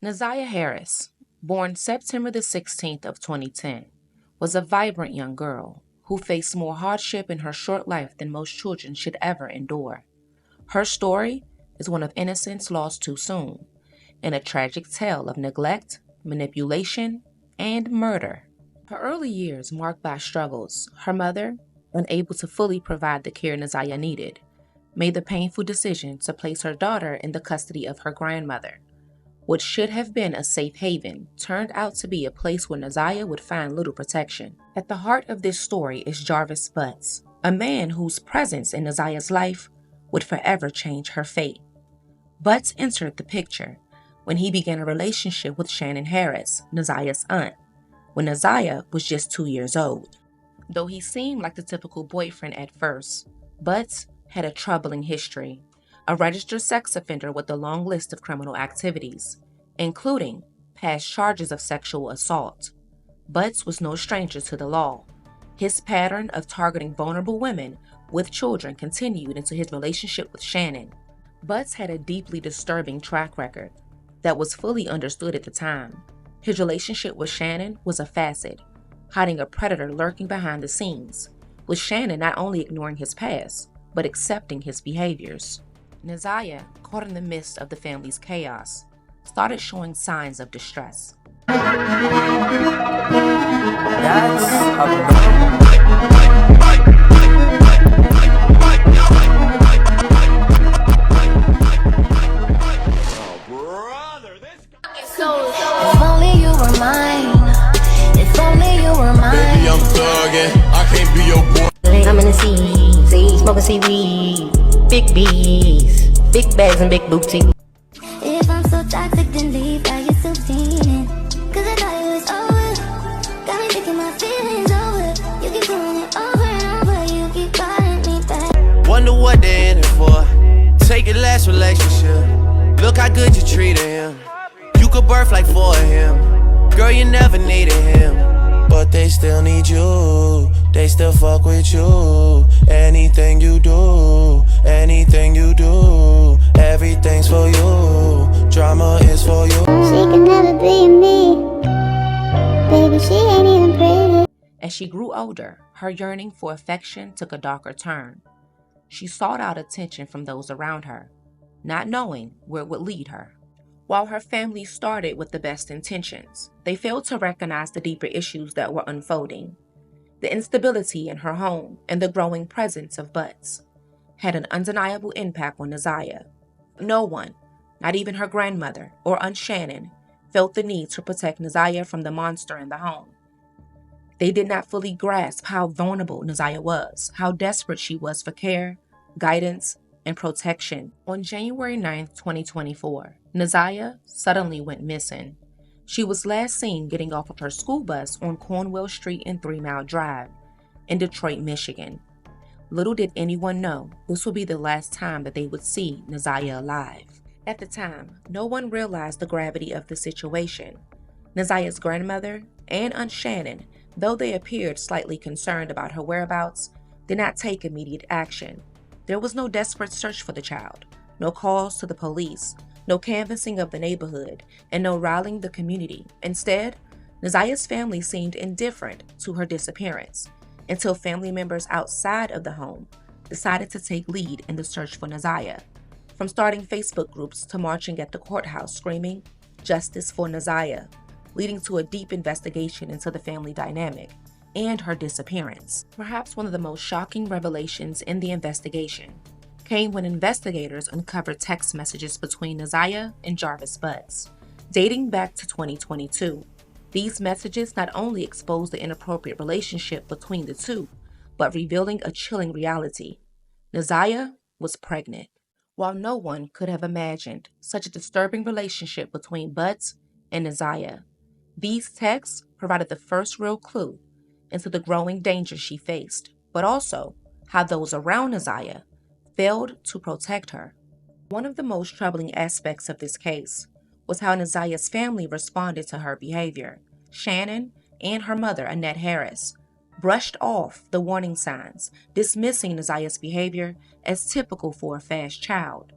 Naziah Harris, born September the 16th of 2010, was a vibrant young girl who faced more hardship in her short life than most children should ever endure. Her story is one of innocence lost too soon, and a tragic tale of neglect, manipulation, and murder. Her early years marked by struggles. Her mother, unable to fully provide the care Naziah needed, made the painful decision to place her daughter in the custody of her grandmother. What should have been a safe haven turned out to be a place where Naziah would find little protection. At the heart of this story is Jarvis Butts, a man whose presence in Naziah's life would forever change her fate. Butts entered the picture when he began a relationship with Shannon Harris, Naziah's aunt, when Naziah was just 2 years old. Though he seemed like the typical boyfriend at first, Butts had a troubling history. A registered sex offender with a long list of criminal activities, including past charges of sexual assault. Butts was no stranger to the law. His pattern of targeting vulnerable women with children continued into his relationship with Shannon. Butts had a deeply disturbing track record that was fully understood at the time. His relationship with Shannon was a facet, hiding a predator lurking behind the scenes, with Shannon not only ignoring his past, but accepting his behaviors. Naziah, caught in the midst of the family's chaos, started showing signs of distress. If only you were mine. If only you were mine. Baby, I'm thuggin', I can't be your boy. I'm in the sea, smoking seaweed. Big bees, big bags and big booty. If I'm so toxic, then leave. Are you still feeling? Cause I thought it was over. Got me thinking my feelings over. You keep doing it over and over. You keep calling me back. Wonder what they in it for. Take your last relationship. Look how good you treated him. You could birth like 4 of him. Girl, you never needed him. But they still need you. They still fuck with you. Anything you do, anything you do, everything's for you. Drama is for you. She can never be me. Baby, she ain't even pretty. As she grew older, her yearning for affection took a darker turn. She sought out attention from those around her, not knowing where it would lead her. While her family started with the best intentions, they failed to recognize the deeper issues that were unfolding. The instability in her home and the growing presence of Butts had an undeniable impact on Naziah. No one, not even her grandmother or Aunt Shannon, felt the need to protect Naziah from the monster in the home. They did not fully grasp how vulnerable Naziah was, how desperate she was for care, guidance, and protection. On January 9, 2024, Naziah suddenly went missing. She was last seen getting off of her school bus on Cornwell Street and 3 Mile Drive in Detroit, Michigan. Little did anyone know this would be the last time that they would see Naziah alive. At the time, no one realized the gravity of the situation. Naziah's grandmother and Aunt Shannon, though they appeared slightly concerned about her whereabouts, did not take immediate action. There was no desperate search for the child, no calls to the police, no canvassing of the neighborhood, and no rallying the community. Instead, Naziah's family seemed indifferent to her disappearance until family members outside of the home decided to take lead in the search for Naziah, from starting Facebook groups to marching at the courthouse screaming, "Justice for Naziah," leading to a deep investigation into the family dynamic and her disappearance. Perhaps one of the most shocking revelations in the investigation came when investigators uncovered text messages between Naziah and Jarvis Butts, dating back to 2022. These messages not only exposed the inappropriate relationship between the two, but revealing a chilling reality. Naziah was pregnant. While no one could have imagined such a disturbing relationship between Butts and Naziah, these texts provided the first real clue into the growing danger she faced, but also how those around Naziah failed to protect her. One of the most troubling aspects of this case was how Naziah's family responded to her behavior. Shannon and her mother, Annette Harris, brushed off the warning signs, dismissing Naziah's behavior as typical for a fast child,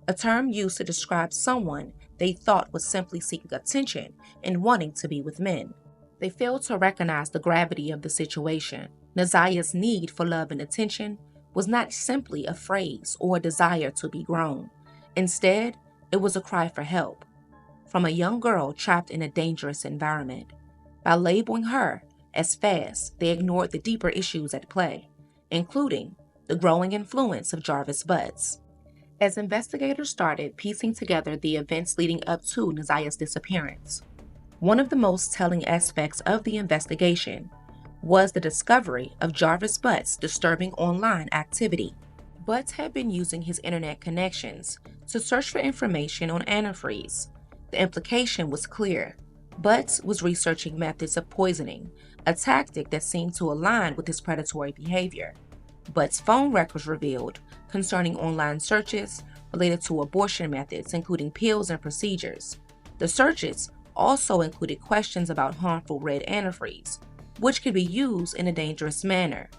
a term used to describe someone they thought was simply seeking attention and wanting to be with men. They failed to recognize the gravity of the situation. Nazia's need for love and attention was not simply a phrase or a desire to be grown. Instead, it was a cry for help from a young girl trapped in a dangerous environment. By labeling her as fast, they ignored the deeper issues at play, including the growing influence of Jarvis Butts. As investigators started piecing together the events leading up to Nazia's disappearance, one of the most telling aspects of the investigation was the discovery of Jarvis Butts' disturbing online activity. Butts had been using his internet connections to search for information on antifreeze. The implication was clear. Butts was researching methods of poisoning, a tactic that seemed to align with his predatory behavior. Butts' phone records revealed concerning online searches related to abortion methods, including pills and procedures. The searches also included questions about harmful red antifreeze, which could be used in a dangerous manner.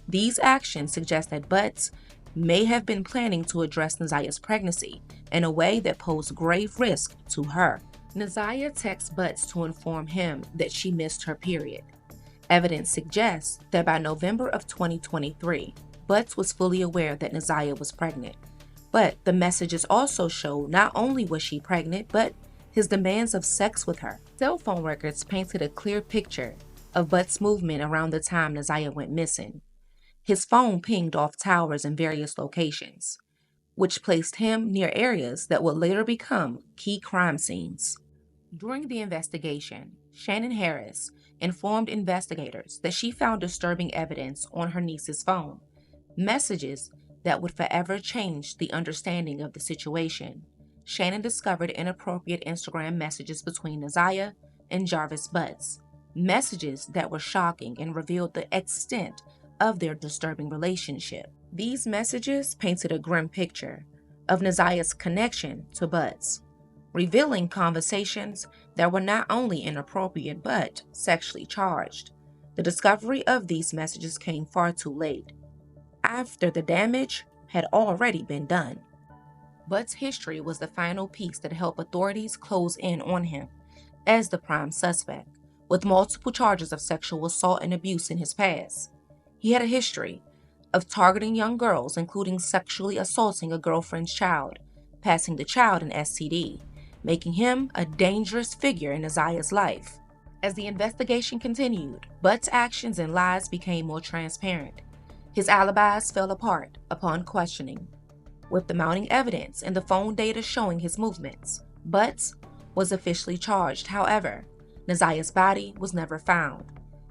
These actions suggest that Butts may have been planning to address Nazia's pregnancy in a way that posed grave risk to her. Nazia texts Butts to inform him that she missed her period. Evidence suggests that by November of 2023, Butts was fully aware that Nazia was pregnant. But the messages also show not only was she pregnant, but his demands of sex with her. Cell phone records painted a clear picture of Butts' movement around the time Nazia went missing. His phone pinged off towers in various locations, which placed him near areas that would later become key crime scenes. During the investigation, Shannon Harris informed investigators that she found disturbing evidence on her niece's phone, messages that would forever change the understanding of the situation. Shannon discovered inappropriate Instagram messages between Nazia and Jarvis Butts, messages that were shocking and revealed the extent of their disturbing relationship. These messages painted a grim picture of Nazia's connection to Butts, revealing conversations that were not only inappropriate but sexually charged. The discovery of these messages came far too late, after the damage had already been done. Butts' history was the final piece that helped authorities close in on him as the prime suspect, with multiple charges of sexual assault and abuse in his past. He had a history of targeting young girls, including sexually assaulting a girlfriend's child, passing the child an STD, making him a dangerous figure in Nazia's life. As the investigation continued, Butts' actions and lies became more transparent. His alibis fell apart upon questioning, with the mounting evidence and the phone data showing his movements. Butts was officially charged. However, Nazia's body was never found,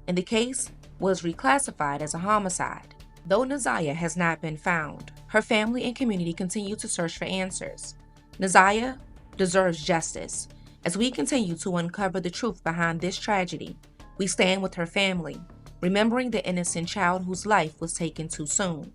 and the case was reclassified as a homicide. Though Nazia has not been found, her family and community continue to search for answers. Nazia deserves justice. As we continue to uncover the truth behind this tragedy, we stand with her family, remembering the innocent child whose life was taken too soon.